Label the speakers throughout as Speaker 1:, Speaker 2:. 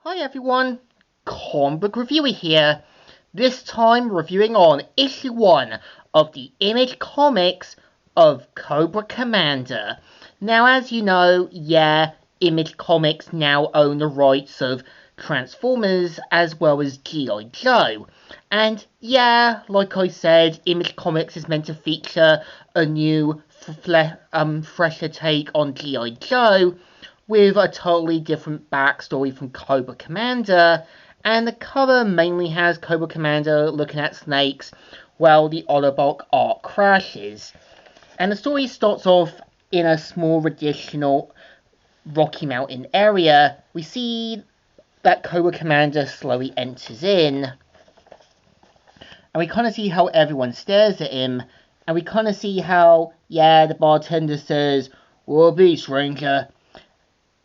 Speaker 1: Hi everyone, Comic Book Reviewer here. This time reviewing on issue 1 of the Image Comics of Cobra Commander. Now as you know, Image Comics now own the rights of Transformers as well as G.I. Joe. And like I said, Image Comics is meant to feature a new, fresher take on G.I. Joe, with a totally different backstory from Cobra Commander, and the cover mainly has Cobra Commander looking at snakes while the Autobot arc crashes. And the story starts off in a small traditional Rocky Mountain area. We see that Cobra Commander slowly enters in, and we kind of see how everyone stares at him, and we kind of see how, the bartender says, "What'll be, stranger?"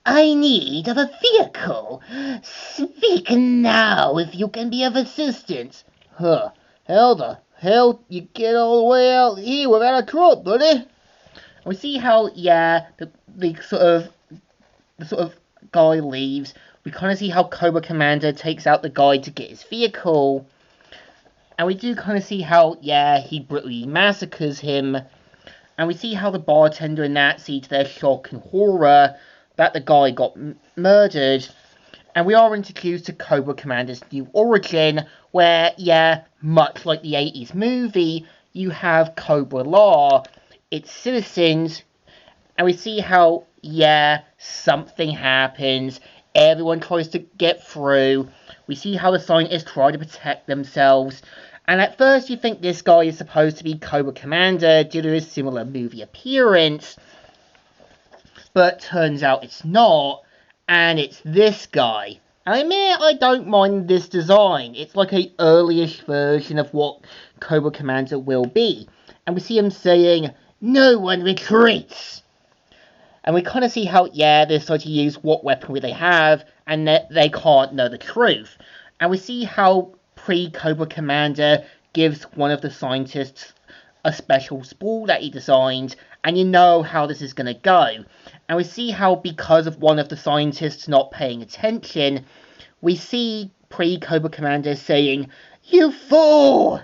Speaker 1: "I need of a vehicle. Speak now if you can be of assistance." "Huh, how the hell you get all the way out here without a truck, buddy?" And we see how, the sort of guy leaves. We kind of see how Cobra Commander takes out the guy to get his vehicle. And we do kind of see how, he brutally massacres him. And we see how the bartender and that see to their shock and horror that the guy got murdered. And we are introduced to Cobra Commander's new origin, where, much like the 80s movie, you have Cobra Law, its citizens, and we see how, something happens, everyone tries to get through, we see how the scientists try to protect themselves, and at first you think this guy is supposed to be Cobra Commander due to his similar movie appearance, but turns out it's not, and it's this guy. And I admit I don't mind this design. It's like a earlyish version of what Cobra Commander will be. And we see him saying, "No one retreats." And we kind of see how, they decide to use what weaponry they have, and that they can't know the truth. And we see how pre-Cobra Commander gives one of the scientists a special spool that he designed, and you know how this is going to go. And we see how, because of one of the scientists not paying attention, we see pre-Cobra Commander saying, "You fool!"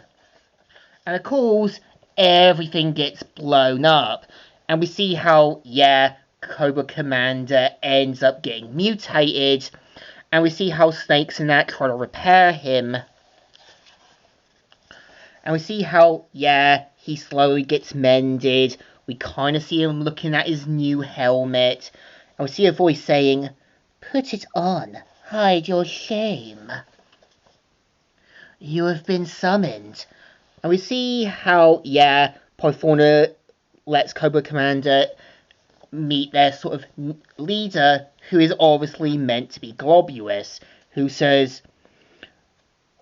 Speaker 1: And of course, everything gets blown up. And we see how, Cobra Commander ends up getting mutated. And we see how Snakes and that try to repair him. And we see how, he slowly gets mended. We kind of see him looking at his new helmet. And we see a voice saying, "Put it on. Hide your shame. You have been summoned." And we see how, Pythona lets Cobra Commander meet their sort of leader, who is obviously meant to be Globulus, who says,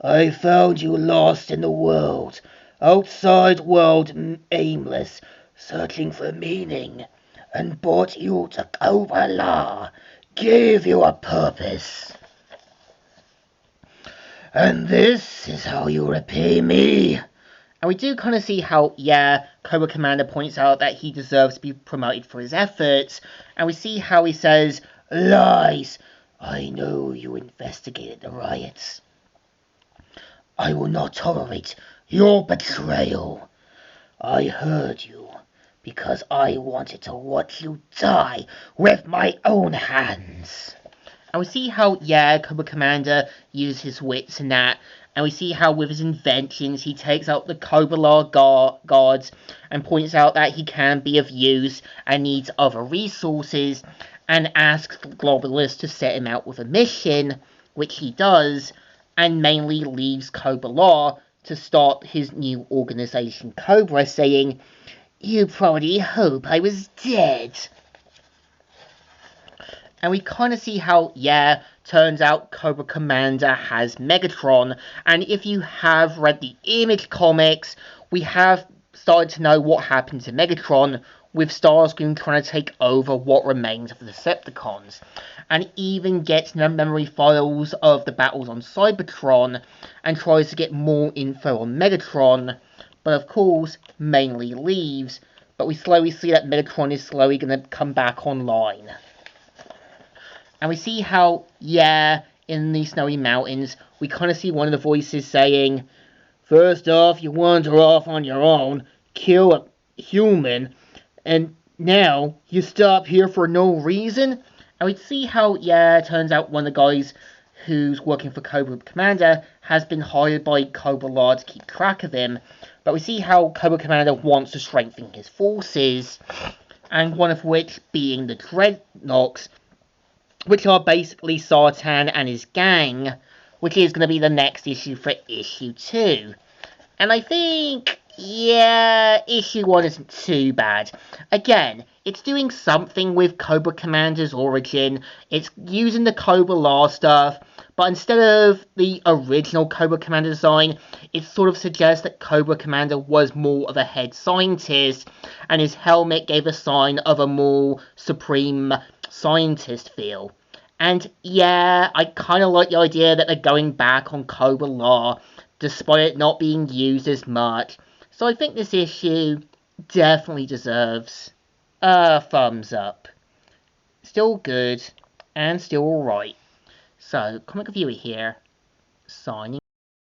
Speaker 1: "I found you lost in the world, outside world aimless, searching for meaning, and brought you to Cobra Law, gave you a purpose. And this is how you repay me." And we do kind of see how, Cobra Commander points out that he deserves to be promoted for his efforts. And we see how he says, "Lies! I know you investigated the riots. I will not tolerate your betrayal. I heard you because I wanted to watch you die with my own hands." And we see how, Cobra Commander uses his wits and that. And we see how with his inventions he takes out the Cobra Law guards and points out that he can be of use and needs other resources, and asks Globulus to set him out with a mission, which he does, and mainly leaves Cobra Law to start his new organization Cobra, saying, "You probably hope I was dead." And we kind of see how, turns out Cobra Commander has Megatron. And if you have read the Image Comics, we have started to know what happened to Megatron, with Starscream trying to take over what remains of the Decepticons. And even gets the memory files of the battles on Cybertron, and tries to get more info on Megatron. But of course, mainly leaves. But we slowly see that Megatron is slowly going to come back online. And we see how, in the snowy mountains, we kind of see one of the voices saying, "First off, you wander off on your own, kill a human, and now you stop here for no reason." And we see how, yeah, it turns out one of the guys who's working for Cobra Commander has been hired by Cobra Law to keep track of him. But we see how Cobra Commander wants to strengthen his forces, and one of which being the Dreadnoks, which are basically Sartan and his gang, which is going to be the next issue for issue 2. And I think, yeah, issue 1 isn't too bad. Again, it's doing something with Cobra Commander's origin. It's using the Cobra Law stuff, but instead of the original Cobra Commander design, it sort of suggests that Cobra Commander was more of a head scientist, and his helmet gave a sign of a more supreme scientist feel. And yeah, I kind of like the idea that they're going back on Cobra Law, despite it not being used as much. So I think this issue definitely deserves a thumbs up. Still good, and still alright. So, Comic Reviewer here, signing